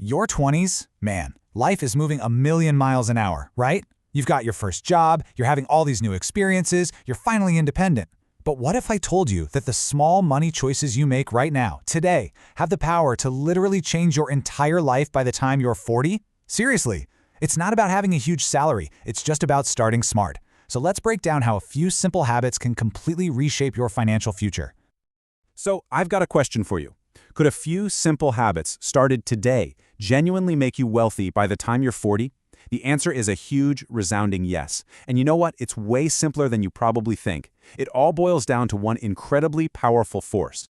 Your 20s? Man, life is moving a million miles an hour, right? You've got your first job, you're having all these new experiences, you're finally independent. But what if I told you that the small money choices you make right now, today, have the power to literally change your entire life by the time you're 40? Seriously, it's not about having a huge salary, it's just about starting smart. So let's break down how a few simple habits can completely reshape your financial future. So I've got a question for you. Could a few simple habits started today genuinely make you wealthy by the time you're 40? The answer is a huge, resounding yes. And you know what? It's way simpler than you probably think. It all boils down to one incredibly powerful force.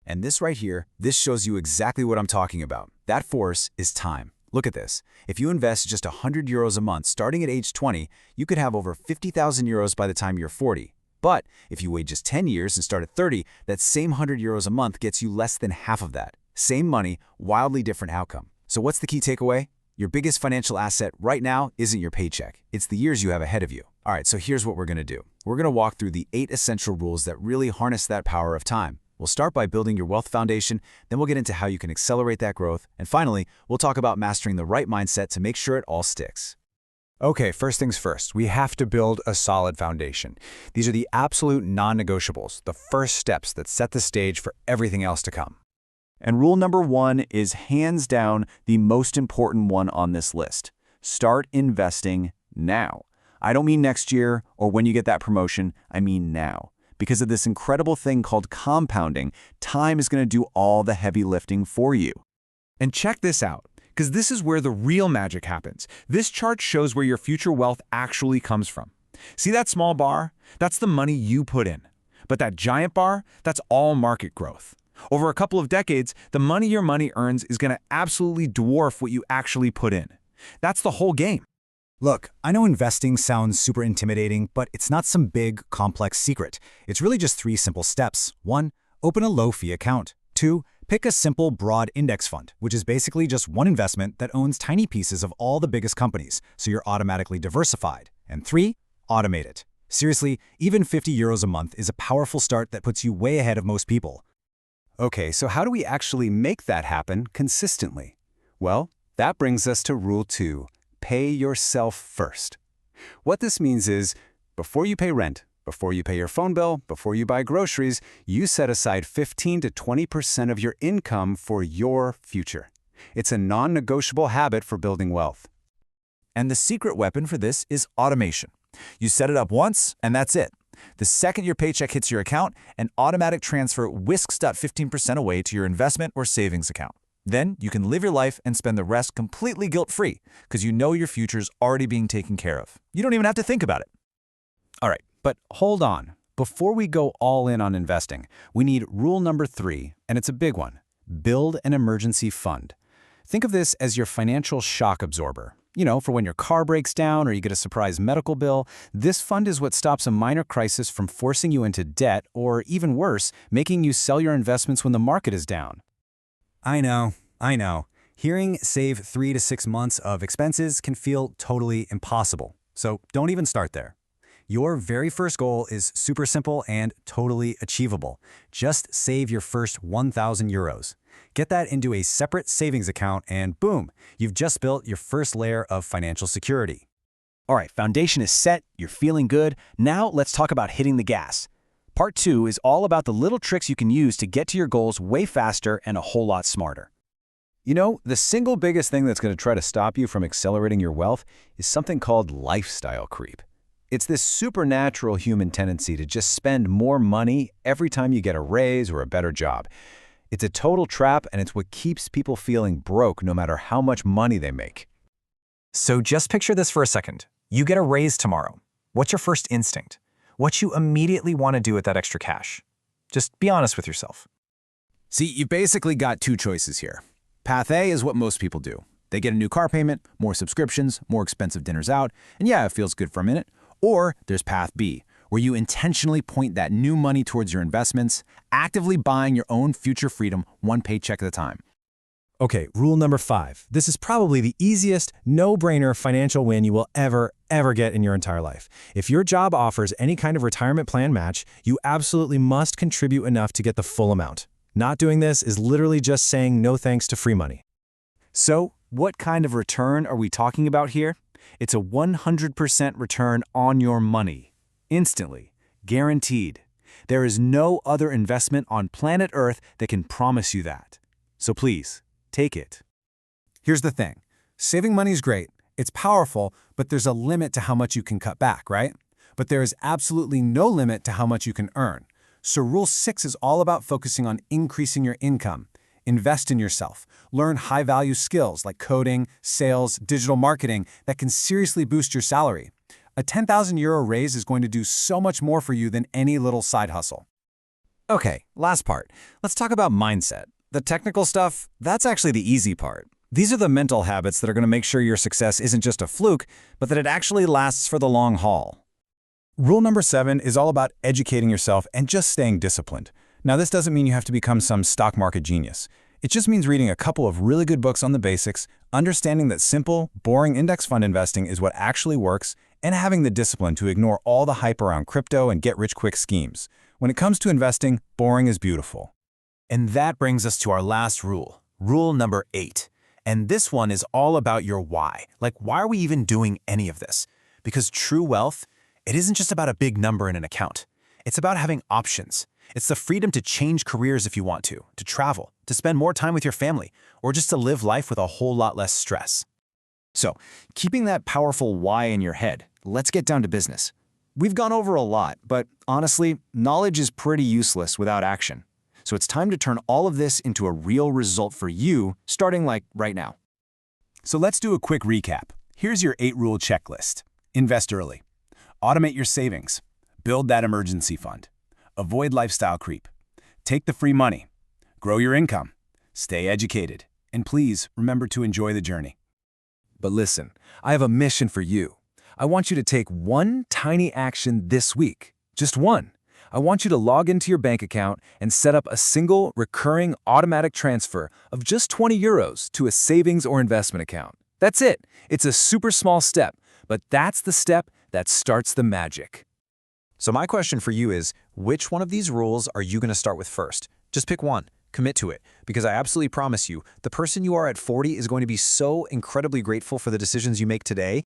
And this right here, this shows you exactly what I'm talking about. That force is time. Look at this. If you invest just 100 euros a month starting at age 20, you could have over 50,000 euros by the time you're 40. But if you wait just 10 years and start at 30, that same 100 euros a month gets you less than half of that. Same money, wildly different outcome. So what's the key takeaway? Your biggest financial asset right now isn't your paycheck. It's the years you have ahead of you. All right, so here's what we're going to do. We're going to walk through the 8 essential rules that really harness that power of time. We'll start by building your wealth foundation, then we'll get into how you can accelerate that growth, and finally, we'll talk about mastering the right mindset to make sure it all sticks. Okay, first things first, we have to build a solid foundation. These are the absolute non-negotiables, the first steps that set the stage for everything else to come. And rule number 1 is hands down the most important one on this list. Start investing now. I don't mean next year or when you get that promotion, I mean now. Because of this incredible thing called compounding, time is going to do all the heavy lifting for you. And check this out, because this is where the real magic happens. This chart shows where your future wealth actually comes from. See that small bar? That's the money you put in. But that giant bar, that's all market growth. Over a couple of decades, the money your money earns is going to absolutely dwarf what you actually put in. That's the whole game. Look, I know investing sounds super intimidating, but it's not some big, complex secret. It's really just 3 simple steps. 1, open a low-fee account. 2, pick a simple, broad index fund, which is basically just one investment that owns tiny pieces of all the biggest companies, so you're automatically diversified. And 3, automate it. Seriously, even 50 euros a month is a powerful start that puts you way ahead of most people. Okay, so how do we actually make that happen consistently? Well, that brings us to rule 2. Pay yourself first. What this means is, before you pay rent, before you pay your phone bill, before you buy groceries, you set aside 15 to 20% of your income for your future. It's a non-negotiable habit for building wealth. And the secret weapon for this is automation. You set it up once, and that's it. The second your paycheck hits your account, an automatic transfer whisks that 15% away to your investment or savings account. Then you can live your life and spend the rest completely guilt-free because you know your future's already being taken care of. You don't even have to think about it. All right, but hold on. Before we go all in on investing, we need rule number 3, and it's a big one. Build an emergency fund. Think of this as your financial shock absorber. You know, for when your car breaks down or you get a surprise medical bill, this fund is what stops a minor crisis from forcing you into debt or, even worse, making you sell your investments when the market is down. I know. Hearing save 3 to 6 months of expenses can feel totally impossible. So don't even start there. Your very first goal is super simple and totally achievable. Just save your first 1,000 euros. Get that into a separate savings account and boom, you've just built your first layer of financial security. All right, foundation is set, you're feeling good. Now let's talk about hitting the gas. Part 2 is all about the little tricks you can use to get to your goals way faster and a whole lot smarter. You know, the single biggest thing that's going to try to stop you from accelerating your wealth is something called lifestyle creep. It's this supernatural human tendency to just spend more money every time you get a raise or a better job. It's a total trap, and it's what keeps people feeling broke no matter how much money they make. So just picture this for a second. You get a raise tomorrow. What's your first instinct? What you immediately want to do with that extra cash? Just be honest with yourself. See, you basically got 2 choices here. Path A is what most people do. They get a new car payment, more subscriptions, more expensive dinners out, and yeah, it feels good for a minute. Or there's path B, where you intentionally point that new money towards your investments, actively buying your own future freedom one paycheck at a time. Okay, rule number 5. This is probably the easiest, no-brainer financial win you will ever get in your entire life. If your job offers any kind of retirement plan match, you absolutely must contribute enough to get the full amount. Not doing this is literally just saying no thanks to free money. So, what kind of return are we talking about here? It's a 100% return on your money. Instantly. Guaranteed. There is no other investment on planet Earth that can promise you that. So please, take it. Here's the thing. Saving money is great. It's powerful, but there's a limit to how much you can cut back, right? But there is absolutely no limit to how much you can earn. So Rule 6 is all about focusing on increasing your income. Invest in yourself. Learn high-value skills like coding, sales, digital marketing that can seriously boost your salary. A €10,000 raise is going to do so much more for you than any little side hustle. Okay, last part. Let's talk about mindset. The technical stuff, that's actually the easy part. These are the mental habits that are going to make sure your success isn't just a fluke, but that it actually lasts for the long haul. Rule number 7 is all about educating yourself and just staying disciplined. Now, this doesn't mean you have to become some stock market genius. It just means reading a couple of really good books on the basics, understanding that simple, boring index fund investing is what actually works, and having the discipline to ignore all the hype around crypto and get-rich-quick schemes. When it comes to investing, boring is beautiful. And that brings us to our last rule, rule number 8. And this one is all about your why. Like, why are we even doing any of this? Because true wealth, it isn't just about a big number in an account. It's about having options. It's the freedom to change careers if you want to travel, to spend more time with your family, or just to live life with a whole lot less stress. So, keeping that powerful why in your head, let's get down to business. We've gone over a lot, but honestly, knowledge is pretty useless without action. So it's time to turn all of this into a real result for you, starting like right now. So let's do a quick recap. Here's your 8-rule checklist. Invest early. Automate your savings. Build that emergency fund. Avoid lifestyle creep. Take the free money. Grow your income. Stay educated. And please remember to enjoy the journey. But listen, I have a mission for you. I want you to take one tiny action this week. Just one. I want you to log into your bank account and set up a single, recurring, automatic transfer of just €20 to a savings or investment account. That's it. It's a super small step, but that's the step that starts the magic. So my question for you is, which one of these rules are you going to start with first? Just pick one. Commit to it, because I absolutely promise you, the person you are at 40 is going to be so incredibly grateful for the decisions you make today